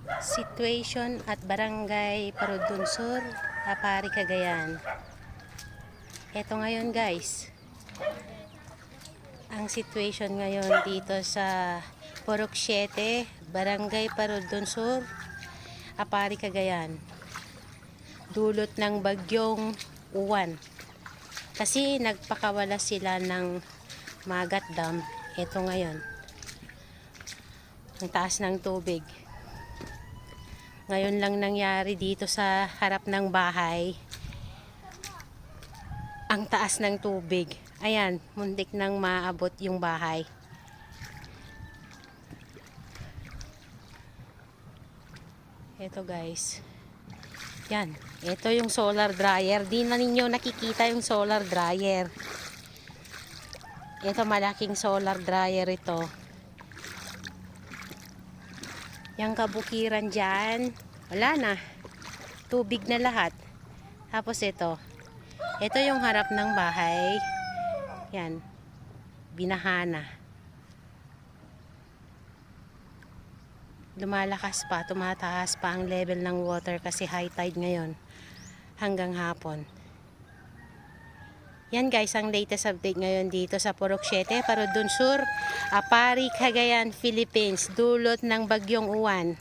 Situation at Barangay Parudon Sur, Apari, Cagayan. Ito ngayon guys, ang situation ngayon dito sa Purok 7, Barangay Parudon Sur, Apari, Cagayan. Dulot ng bagyong Uwan. Kasi nagpakawala sila ng Magat Dam. Ito ngayon, ang taas ng tubig. Ngayon lang nangyari dito sa harap ng bahay. Ang taas ng tubig. Ayan, muntik nang maabot yung bahay. Ito guys. Yan. Ito yung solar dryer. Di na ninyo nakikita yung solar dryer. Ito malaking solar dryer ito. Yung kabukiran dyan, wala na. Tubig na lahat. Tapos ito. Ito yung harap ng bahay. Yan. Binahana. Lumalakas pa, tumataas pa ang level ng water kasi high tide ngayon. Hanggang hapon. Yan guys, ang latest update ngayon dito sa Purok 7, Parudon Sur, Apari, Cagayan, Philippines. Dulot ng bagyong Uwan.